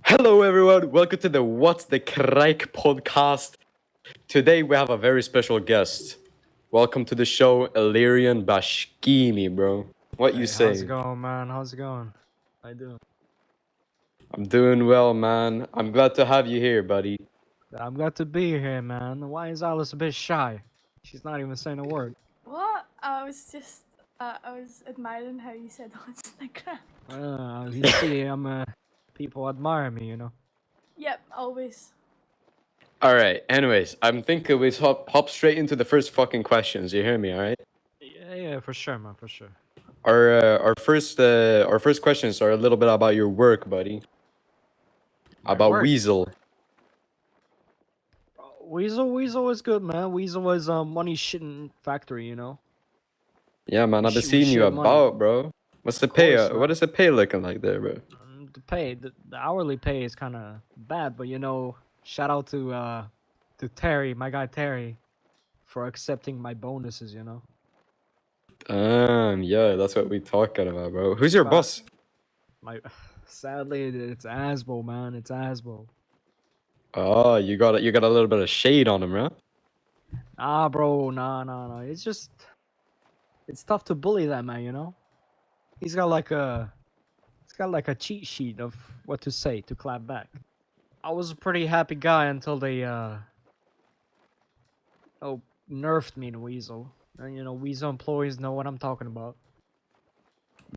Hello, everyone. Welcome to the What's the Craic podcast. Today we have a very special guest. Welcome to the show, Illyrian Bashkimi, bro. What you Hey, how's it say? going, man? How's it going? How you doing? I'm doing well, man. I'm glad to have you here, buddy. I'm glad to be here, man. Why is Alice a bit shy? She's not even saying a word. What? I was just, I was admiring how you said on Instagram. You see, people admire me, you know. Yep, always. All right. Anyways, I'm thinking we hop straight into the first fucking questions. You hear me? All right. Yeah, for sure, man, for sure. Our first questions are a little bit about your work, buddy. My About work. Weasel. Weasel is good, man. Weasel is a money shitting factory, you know. Yeah, man. I've been We seeing you shit money. about, bro. What's the Of pay? course, man. What is the pay looking like there, bro? The hourly pay is kind of bad, but you know, shout out to Terry, my guy Terry, for accepting my bonuses, you know. Yeah, that's what we talking about, bro. Who's your But- boss? Sadly, it's Asbo, man. It's Asbo. Oh, you got a little bit of shade on him, right? Nah, bro. Nah. It's tough to bully that man, you know. He's got like a cheat sheet of what to say to clap back. I was a pretty happy guy until they nerfed me in Weasel. And you know, Weasel employees know what I'm talking about.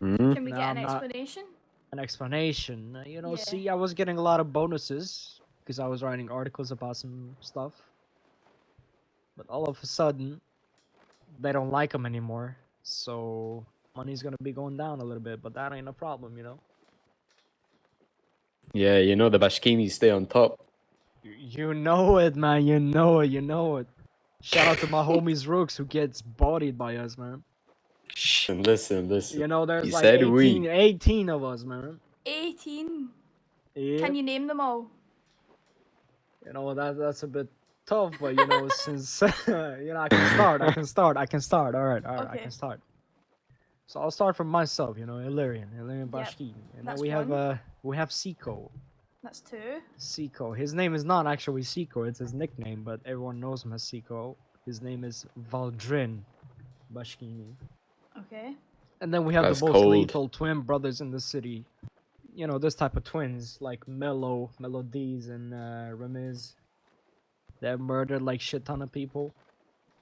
Mm. Can we No, get an I'm not. explanation? An explanation. You know, Yeah. see, I was getting a lot of bonuses because I was writing articles about some stuff. But all of a sudden, they don't like them anymore. So money's gonna be going down a little bit, but that ain't a problem, you know. Yeah, you know the Bashkimis stay on top. You know it, man. You know it. Shout out to my homies Rooks who gets bodied by us, man. Shh, listen. You know, there's He like said 18 of us, man. 18. Yeah. Can you name them all? You know, that's a bit tough, but you know, since you know, I can start. All right, I Okay. can start. So I'll start from myself, you know, Illyrian Yep, Bashkimi. And then that's we have one. Siko. That's 2. Siko. His name is not actually Siko, it's his nickname, but everyone knows him as Siko. His name is Valdrin Bashkimi. Okay. And then we have That's the most cold. lethal twin brothers in the city. You know, this type of twins, like Melodies, and Ramiz. They've murdered like shit ton of people.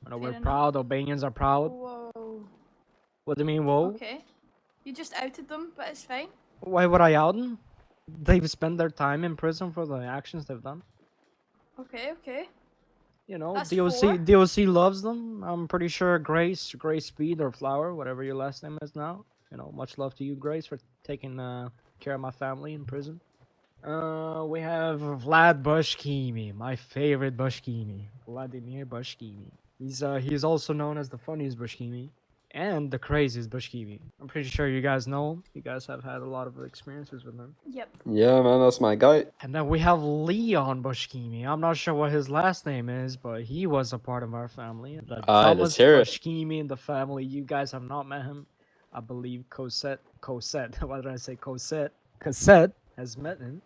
You know, Fair we're enough. proud, Albanians are proud. Whoa. What do you mean, whoa? Okay. You just outed them, but it's fine. Why would I out them? They've spent their time in prison for the actions they've done. Okay. You know, That's DOC 4. DOC loves them. I'm pretty sure Grace Speed or Flower, whatever your last name is now. You know, much love to you, Grace, for taking care of my family in prison. We have Vlad Bashkimi, my favorite Bashkimi, Vladimir Bashkimi. He's also known as the funniest Bashkimi and the craziest Bashkimi. I'm pretty sure you guys know him. You guys have had a lot of experiences with him. Yep. Yeah, man, that's my guy. And then we have Leon Bashkimi. I'm not sure what his last name is, but he was a part of our family. The Let's dumbest hear it. Bashkimi in the family. You guys have not met him. I believe Cosette. Why did I say Cosette? Cosette has met him.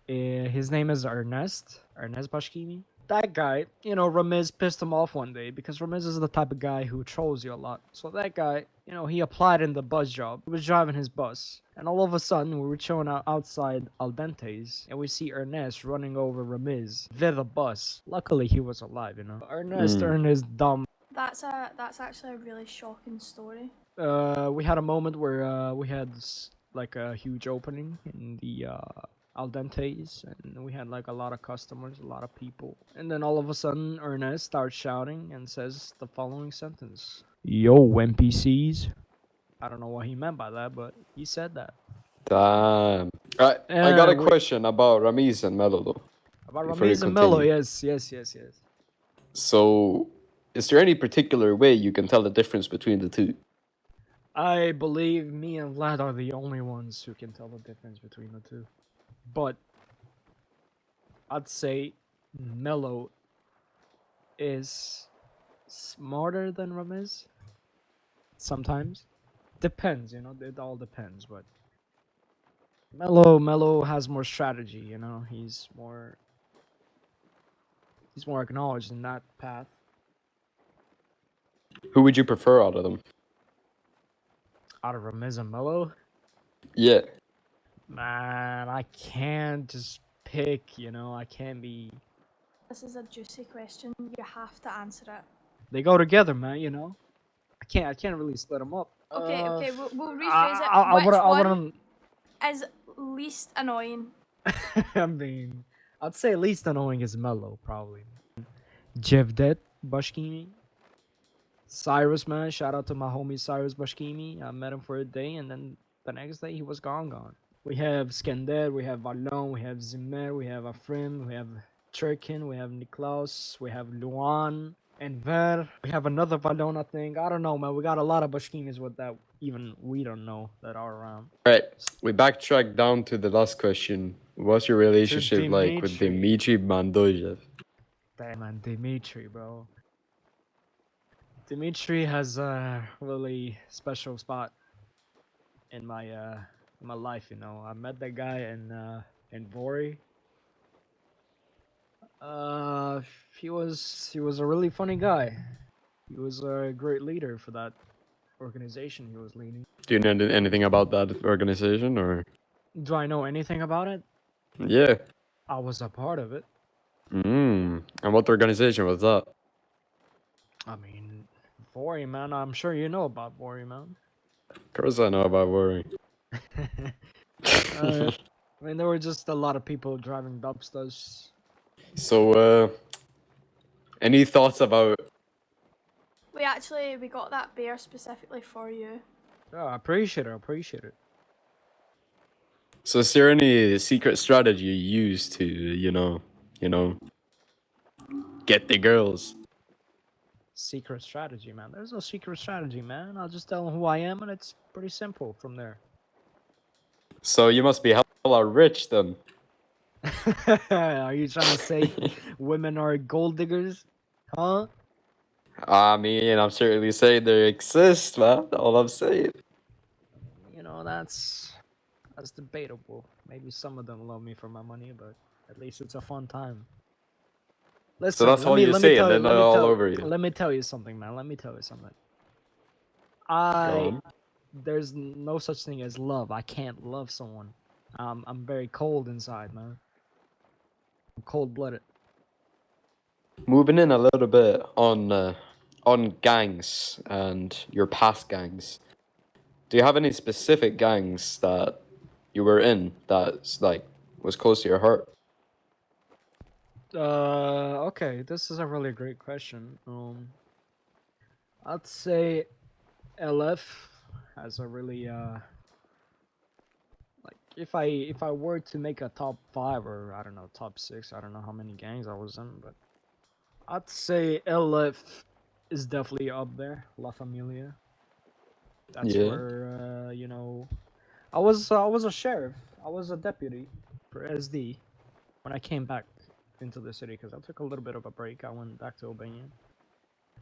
His name is Ernest Bashkimi. That guy, you know, Ramiz pissed him off one day because Ramiz is the type of guy who trolls you a lot. So that guy, you know, he applied in the bus job. He was driving his bus. And all of a sudden, we were chilling outside Al Dente's, and we see Ernest running over Ramiz via the bus. Luckily, he was alive, you know. Ernest earned his dumb. That's actually a really shocking story. We had a moment where we had like a huge opening in the Al Dente's, and we had like a lot of customers, a lot of people. And then all of a sudden, Ernest starts shouting and says the following sentence: "Yo, NPCs." I don't know what he meant by that, but he said that. Damn. Right, I got a we- question about Ramiz and Melo, though. About Before you Ramiz and Mello, continue. yes. So, is there any particular way you can tell the difference between the two? I believe me and Vlad are the only ones who can tell the difference between the two. But I'd say Mello is smarter than Ramiz. Sometimes. Depends, you know, it all depends, but Mello has more strategy, you know. He's more acknowledged in that path. Who would you prefer out of them? Out of Ramiz and Mello, Yeah. man, I can't just pick, you know. I can't be. This is a juicy question. You have to answer it. They go together, man. You know. I can't really split them up. Okay, we'll rephrase it. I Which one wouldn't. is least annoying? I mean, I'd say least annoying is Mello, probably. Jevdet Bashkimi. Cyrus, man. Shout out to my homie Cyrus Bashkimi. I met him for a day, and then the next day he was gone. We have Skender, we have Valon, we have Zimmer, we have Afrim, we have Cherkin, we have Niklaus, we have Luan, Enver. We have another Valon, I think. I don't know, man. We got a lot of Bashkimis with that even we don't know that are around. Right. We backtrack down to the last question. What's your relationship like with Dimitri. Dimitri Mandojev? Damn, man, Dimitri, bro. Dimitri has a really special spot in my life, you know. I met that guy in Vori. He was a really funny guy. He was a great leader for that organization he was leading. Do you know anything about that organization or? Do I know anything about it? Yeah. I was a part of it. And what organization was that? I mean, Vori, man. I'm sure you know about Vori, man. Of course I know about Worry. I mean, there were just a lot of people driving dubsters. So, any thoughts about? We got that beer specifically for you. Oh, I appreciate it. So, is there any secret strategy you use to, get the girls? Secret strategy, man. There's no secret strategy, man. I'll just tell them who I am, and it's pretty simple from there. So you must be hella rich then. Are you trying to say women are gold diggers? Huh? I mean, I'm certainly saying they exist, man. All I'm saying. You know, that's debatable. Maybe some of them love me for my money, but at least it's a fun time. Listen, So that's all you say, and then all over you. Let me tell you something, man. Let me tell you something. Go on. There's no such thing as love. I can't love someone. I'm very cold inside, man. I'm cold-blooded. Moving in a little bit on gangs and your past gangs. Do you have any specific gangs that you were in that's like was close to your heart? Okay, this is a really great question. I'd say LF has a really like if I were to make a top 5 or I don't know top 6, I don't know how many gangs I was in, but I'd say LF is definitely up there. La Familia. That's Yeah. where you know, I was a sheriff. I was a deputy for SD when I came back into the city because I took a little bit of a break. I went back to Albania.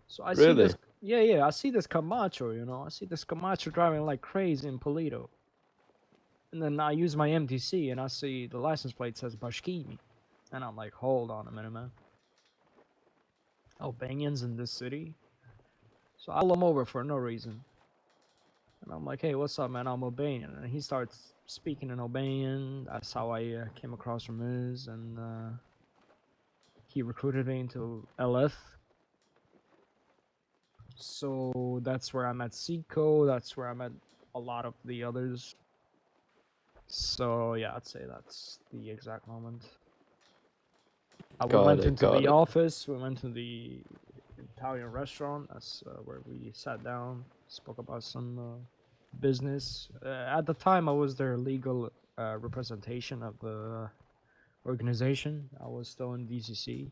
So I see this. Really? Yeah. I see this Camacho. You know, I see this Camacho driving like crazy in Polito. And then I use my MTC and I see the license plate says Bashkimi, and I'm like, hold on a minute, man. Albanians in this city. So I pull him over for no reason. And I'm like, hey, what's up, man? I'm Albanian. And he starts speaking in Albanian. That's how I came across Ramiz. And he recruited me into LF. So that's where I met Seco. That's where I met a lot of the others. So yeah, I'd say that's the exact moment. We went into the office. We went to the Italian restaurant. That's where we sat down, spoke about some business. At the time, I was their legal representation of the organization. I was still in DCC,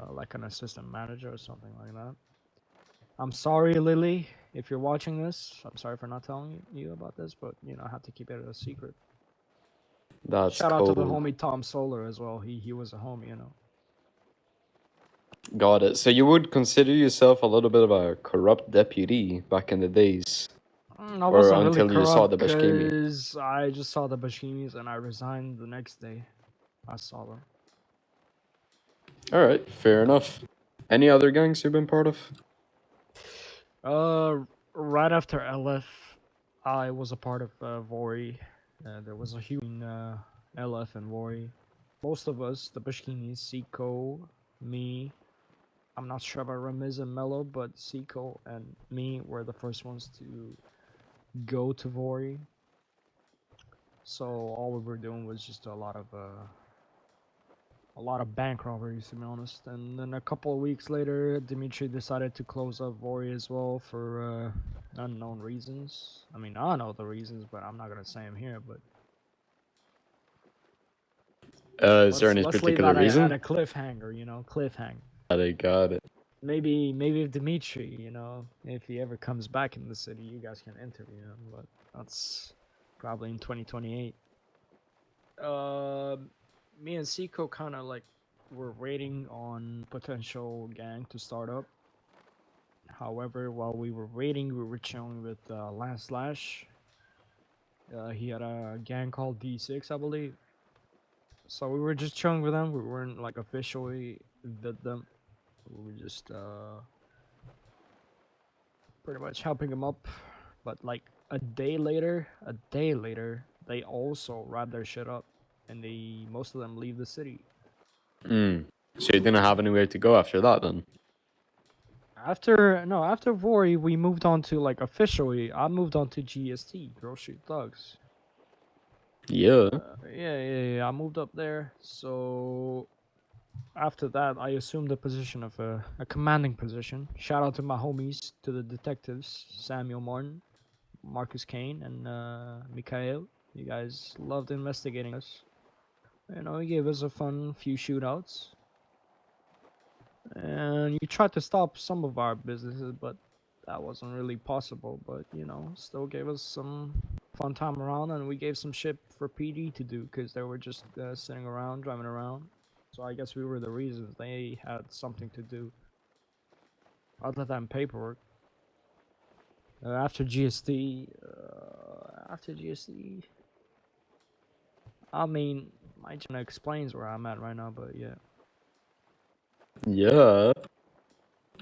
like an assistant manager or something like that. I'm sorry, Lily, if you're watching this. I'm sorry for not telling you about this, but you know, I have to keep it a secret. That's Shout out to the homie Tom Solar as well. He was a homie, you know. Got it. So you would consider yourself a little bit of a corrupt deputy back in the days? I Or wasn't really until you saw corrupt the Bashkimi? because I just saw the Bashkimis and I resigned the next day. I saw them. Alright, fair enough. Any other gangs you've been part of? Right after LF, I was a part of Vori. There was a huge LF and Vori. Most of us, the Bashkimis, Siko, me, I'm not sure about Ramiz and Mello, but Siko and me were the first ones to go to Vori. So all we were doing was just a lot of bank robberies, to be honest. And then a couple of weeks later, Dimitri decided to close up Vori as well for unknown reasons. I mean, I know the reasons, but I'm not gonna say them here. But Is there any let's leave particular that at reason? a cliffhanger, cliffhanger. I got it. Maybe if Dimitri, if he ever comes back in the city, you guys can interview him. But that's probably in 2028. Me and Siko kind of like were waiting on potential gang to start up. However, while we were waiting, we were chilling with Lance Slash. He had a gang called D6, I believe. So we were just chilling with them. We weren't like officially with them. We were just pretty much helping them up. But like a day later, they also wrap their shit up, and most of them leave the city. So you didn't have anywhere to go after that then? After Vori, we moved on to like officially. I moved on to GST, Girl Street Thugs. Yeah. Yeah. I moved up there. So after that, I assumed the position of a commanding position. Shout out to my homies, to the detectives, Samuel Martin, Marcus Kane, and Mikhail. You guys loved investigating us. You gave us a fun few shootouts. And you tried to stop some of our businesses, but that wasn't really possible. But still gave us some fun time around, and we gave some shit for PD to do because they were just sitting around, driving around. So I guess we were the reasons they had something to do other than paperwork. After GST, I mean, my channel explains where I'm at right now, but yeah. Yeah.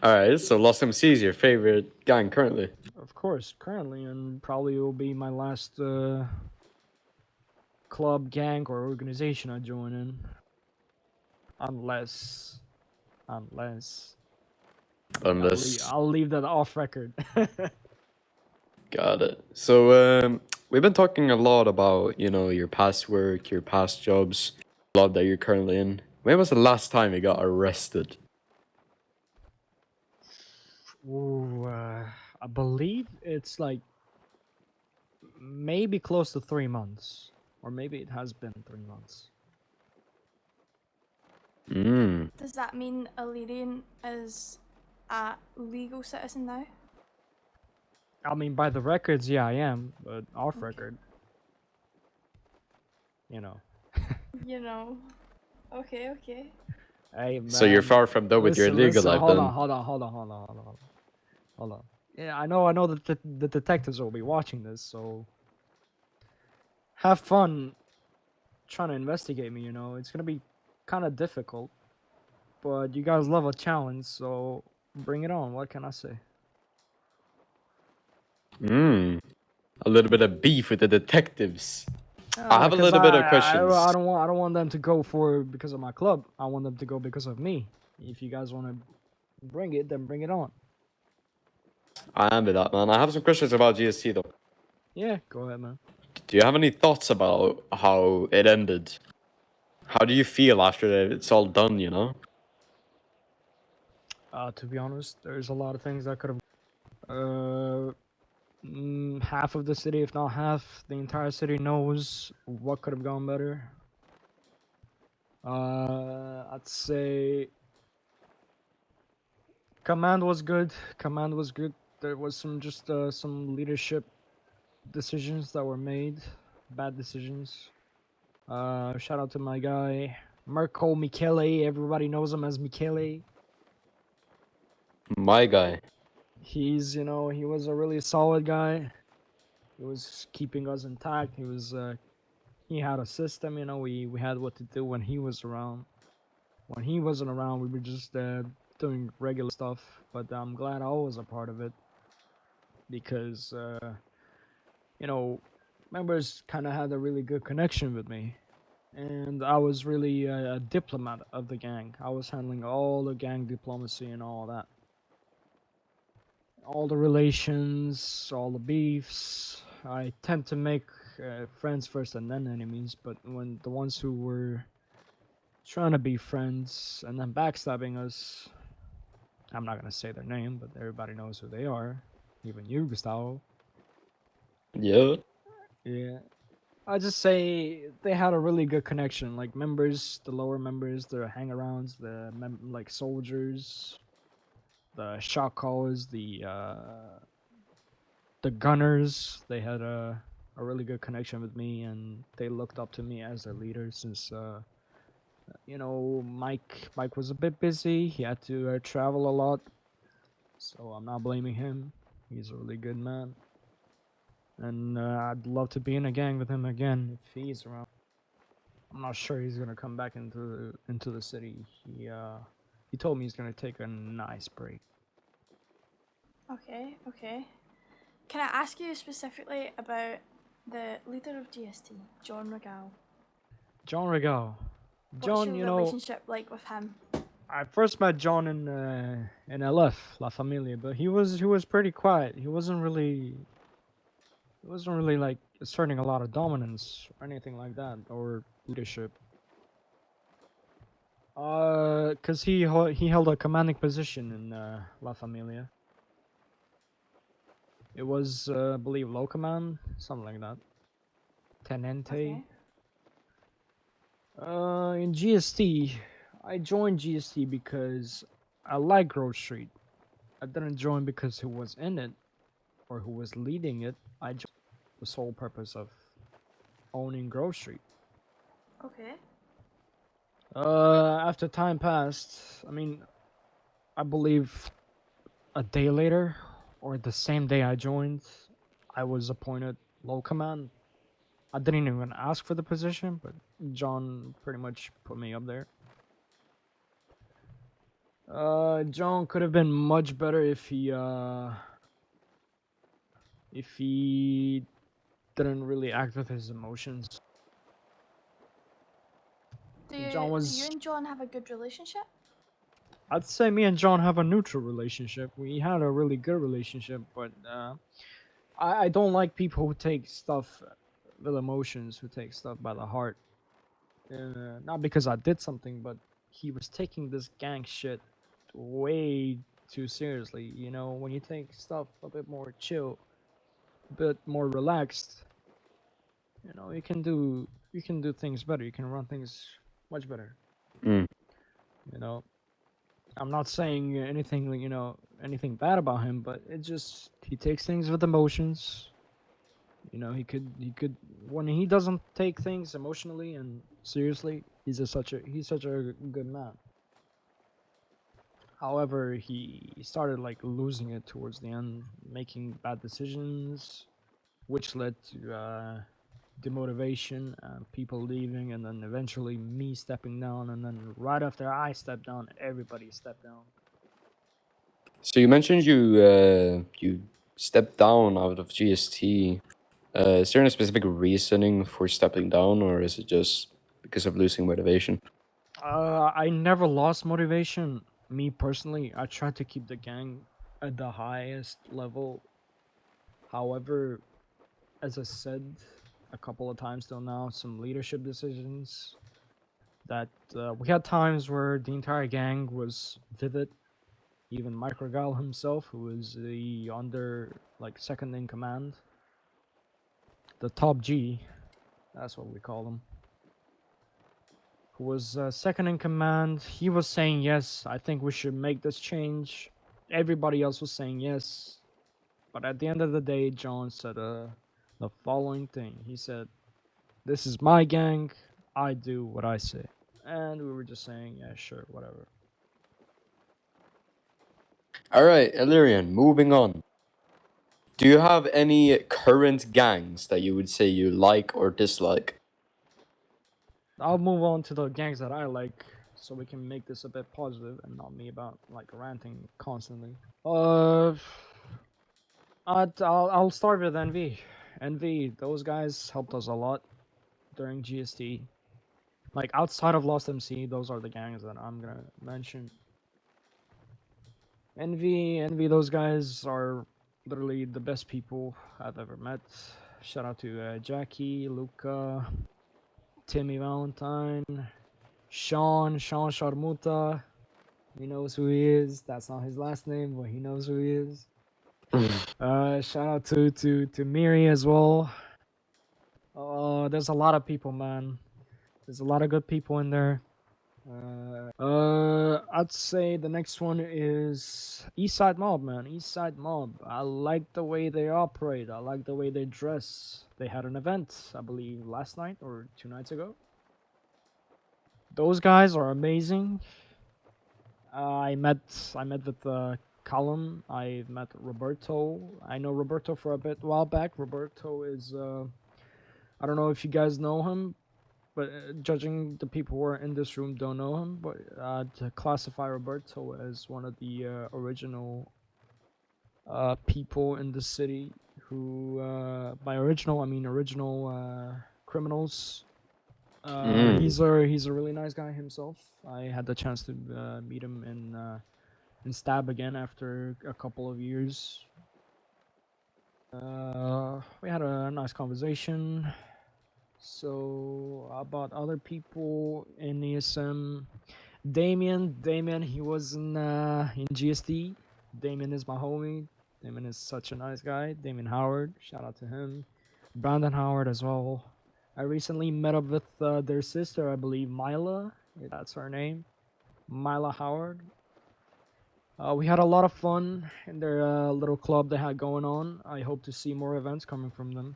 Alright, so Lost MC is your favorite gang currently? Of course, currently, and probably will be my last club, gang, or organization I join in. Unless. I'll leave that off record. Got it. So, we've been talking a lot about, your past work, your past jobs, job that you're currently in. When was the last time you got arrested? Ooh, I believe it's like maybe close to 3 months, or maybe it has been 3 months. Does that mean Illyrian is a legal citizen now? I mean, by the records, yeah, I am, but off record, Okay. Hey, man. So you're far from done with your legal life hold then? Hold on. Yeah, I know that the detectives will be watching this, so have fun trying to investigate me. It's gonna be kind of difficult, but you guys love a challenge, so bring it on. What can I say? A little bit of beef with the detectives. I have a 'Cause little bit of questions. I don't want them to go for because of my club. I want them to go because of me. If you guys want to bring it, then bring it on. I am with that, man. I have some questions about GST though. Yeah, go ahead, man. Do you have any thoughts about how it ended? How do you feel after it's all done, To be honest, there's a lot of things that could have. Half of the city, if not half, the entire city knows what could have gone better. I'd say command was good. There was some leadership decisions that were made, bad decisions. Shout out to my guy Marco Michele. Everybody knows him as Michele. My guy. He's he was a really solid guy. He was keeping us intact. He had a system. You know, we had what to do when he was around. When he wasn't around, we were just doing regular stuff. But I'm glad I was a part of it because you know, members kind of had a really good connection with me. And I was really a diplomat of the gang. I was handling all the gang diplomacy and all that. All the relations, all the beefs. I tend to make friends first and then enemies, but when the ones who were trying to be friends and then backstabbing us, I'm not gonna say their name, but everybody knows who they are. Even you, Gustavo. Yeah. Yeah. I just say they had a really good connection. Like members, the lower members, the hangarounds, like soldiers, the shot callers, the gunners. They had a really good connection with me, and they looked up to me as their leader. Since you know, Mike was a bit busy. He had to travel a lot, so I'm not blaming him. He's a really good man, and I'd love to be in a gang with him again if he's around. I'm not sure he's gonna come back into the city. He told me he's gonna take a nice break. Okay, okay. Can I ask you specifically about the leader of GST, John Regal? John Regal. What's John, your you know, relationship like with him? I first met John in LF La Familia, but he was pretty quiet. He wasn't really like asserting a lot of dominance or anything like that or leadership. Cause he held a commanding position in La Familia. It was, I believe, low command, something like that. Tenente. Okay. In GST, I joined GST because I like Grove Street. I didn't join because who was in it or who was leading it. I joined the sole purpose of owning Grove Street. Okay. After time passed, I mean, I believe a day later or the same day I joined, I was appointed low command. I didn't even ask for the position, but John pretty much put me up there. John could have been much better if he didn't really act with his emotions. Do John you was, and John have a good relationship? I'd say me and John have a neutral relationship. We had a really good relationship, but I don't like people who take stuff with emotions, who take stuff by the heart. Not because I did something, but he was taking this gang shit way too seriously. You know, when you take stuff a bit more chill, a bit more relaxed, you know, you can do things better. You can run things much better. Mm. You know, I'm not saying anything, you know, anything bad about him, but it just he takes things with emotions. You know, he could when he doesn't take things emotionally and seriously, he's such a good man. However, he started like losing it towards the end, making bad decisions, which led to demotivation, people leaving, and then eventually me stepping down. And then right after I stepped down, everybody stepped down. So you mentioned you stepped down out of GST. Is there any specific reasoning for stepping down, or is it just because of losing motivation? I never lost motivation. Me personally, I tried to keep the gang at the highest level. However, as I said a couple of times till now, some leadership decisions that we had times where the entire gang was vivid. Even Mike Regal himself, who was the under like second in command, the top G, that's what we call him, who was second in command. He was saying yes, I think we should make this change. Everybody else was saying yes, but at the end of the day, John said the following thing. He said, "This is my gang. I do what I say." And we were just saying, "Yeah, sure, whatever." All right, Illyrian, moving on. Do you have any current gangs that you would say you like or dislike? I'll move on to the gangs that I like, so we can make this a bit positive and not me about like ranting constantly. I'll start with Envy. Envy, those guys helped us a lot during GST. Like outside of Lost MC, those are the gangs that I'm gonna mention. Envy, those guys are literally the best people I've ever met. Shout out to Jackie, Luca, Timmy Valentine, Sean Sharmuta. He knows who he is. That's not his last name, but he knows who he is. Shout out to Miri as well. There's a lot of people, man. There's a lot of good people in there. I'd say the next one is Eastside Mob, man. Eastside Mob. I like the way they operate. I like the way they dress. They had an event, I believe, last night or 2 nights ago. Those guys are amazing. I met with Callum. I met Roberto. I know Roberto for a while back. Roberto is I don't know if you guys know him, but judging the people who are in this room don't know him, but to classify Roberto as one of the original people in the city who, by original I mean original criminals. He's a really nice guy himself. I had the chance to meet him in Stab again after a couple of years. We had a nice conversation. So about other people in ESM, Damien, he was in GST. Damien is my homie. Damien is such a nice guy. Damien Howard, shout out to him. Brandon Howard as well. I recently met up with their sister, I believe, Mila. Yeah, that's her name, Mila Howard. We had a lot of fun in their little club they had going on. I hope to see more events coming from them.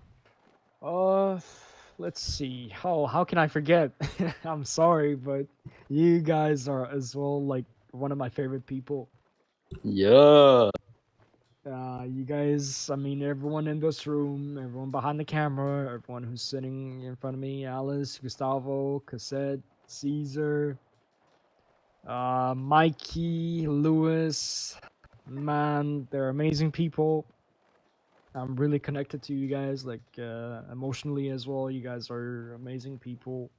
Let's see. How can I forget? I'm sorry, but you guys are as well like one of my favorite people. Yeah. You guys, I mean, everyone in this room, everyone behind the camera, everyone who's sitting in front of me, Alice, Gustavo, Cassette, Caesar, Mikey, Lewis, man, they're amazing people. I'm really connected to you guys, like emotionally as well. You guys are amazing people.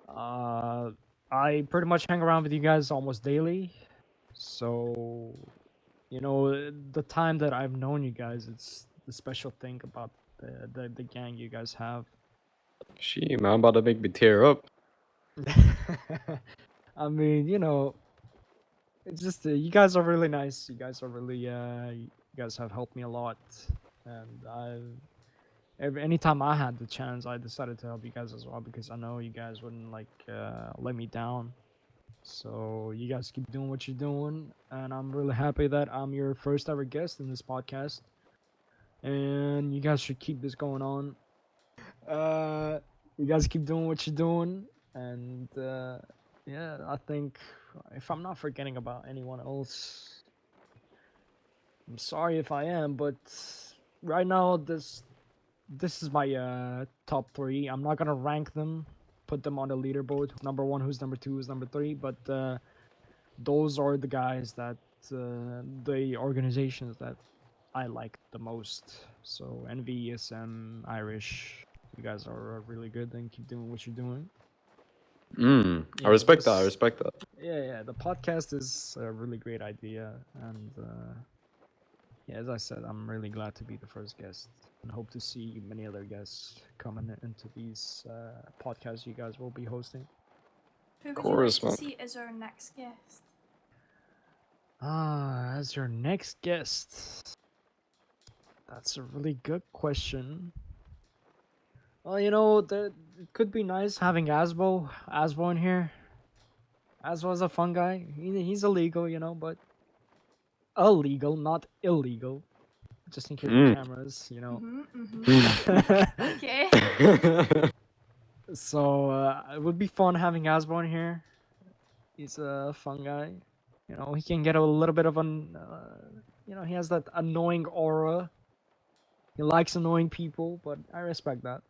I pretty much hang around with you guys almost daily, so you know the time that I've known you guys, it's the special thing about the gang you guys have. Gee, man, about to make me tear up. I mean, you know, it's just you guys are really nice. You guys are really you guys have helped me a lot, and anytime I had the chance, I decided to help you guys as well because I know you guys wouldn't like let me down. So you guys keep doing what you're doing, and I'm really happy that I'm your first ever guest in this podcast. And you guys should keep this going on. You guys keep doing what you're doing, and yeah, I think if I'm not forgetting about anyone else, I'm sorry if I am, but right now this is my top 3. I'm not gonna rank them, put them on the leaderboard. Who's number 1, who's number 2, who's number 3, but those are the guys that the organizations that I like the most. So NVSM, Irish, you guys are really good and keep doing what you're doing. I Yeah, respect that. I respect that. Yeah, the podcast is a really great idea, and yeah, as I said, I'm really glad to be the first guest, and hope to see many other guests coming into these podcasts you guys will be hosting. Who would Course, you like man. to see as our next guest? As your next guest, that's a really good question. Well, you know, it could be nice having Asbo in here. Asbo's a fun guy. He's illegal, you know, but illegal, not illegal. Just in case the cameras, you know. Okay. So it would be fun having Asbo in here. He's a fun guy. You know, he can get a little bit of an, You know, he has that annoying aura. He likes annoying people, but I respect that.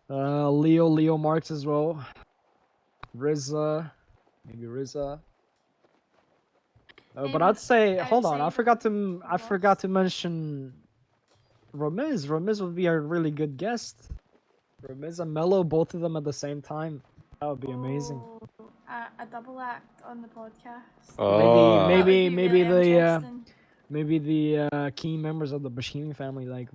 Leo Marks as well. Riza, maybe Riza. But I'd say, hold on, I forgot to mention Ramiz. Ramiz would be a really good guest. Ramiz and Mello, both of them at the same time. That would be amazing. Oh, a double act on the podcast. Oh. That would be Maybe really the interesting. maybe the key members of the Bashkimi family, like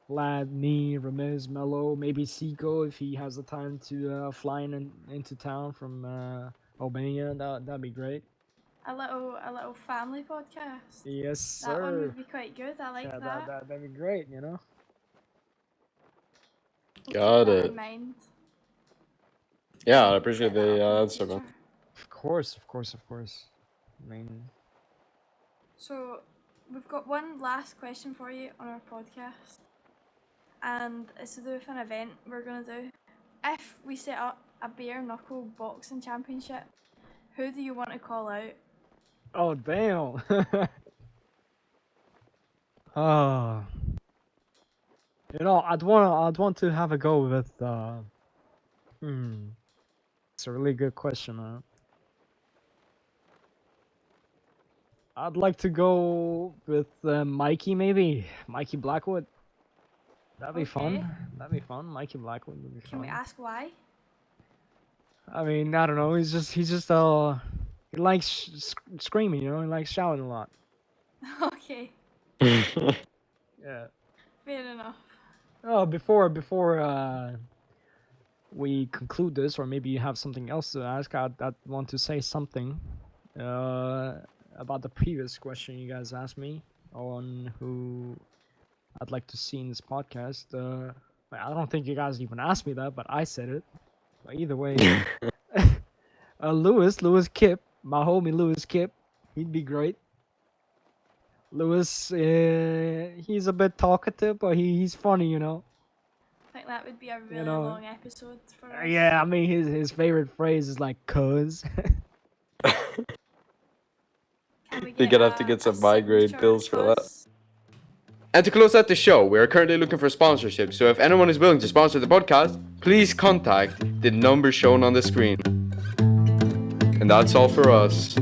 Vlad, me, Ramiz, Mello, maybe Siko if he has the time to fly into town from Albania. That'd be great. A little family podcast. Yes, That one sir. would be quite good. I like Yeah, that. that'd be great. You know. We'll Got keep that it. in mind. Yeah, I appreciate Set that up the in answer, man. future. Of course. I mean, So, we've got one last question for you on our podcast, and it's to do with an event we're gonna do. If we set up a bare knuckle boxing championship, who do you want to call out? oh damn. Oh. You know, I'd want to have a go with It's a really good question, huh? I'd like to go with Mikey, maybe. Mikey Blackwood. That'd be Okay. fun. That'd be fun. Mikey Blackwood would be Can fun. we ask why? I mean, I don't know. He's just he likes screaming, you know. He likes shouting a lot. Okay, Yeah. fair enough. Oh, before we conclude this, or maybe you have something else to ask, I'd want to say something about the previous question you guys asked me on who I'd like to see in this podcast. I don't think you guys even asked me that, but I said it. But either way, Lewis Kip, my homie Lewis Kip, he'd be great. Lewis, he's a bit talkative, but he's funny, you know. I think that would be a really know, long episode for us. Yeah, I mean his favorite phrase is like "cuz." Can we You're gonna have to a- get a some migraine signature pills for that. buzz? And to close out the show, we are currently looking for sponsorship, so if anyone is willing to sponsor the podcast, please contact the number shown on the screen. And that's all for us.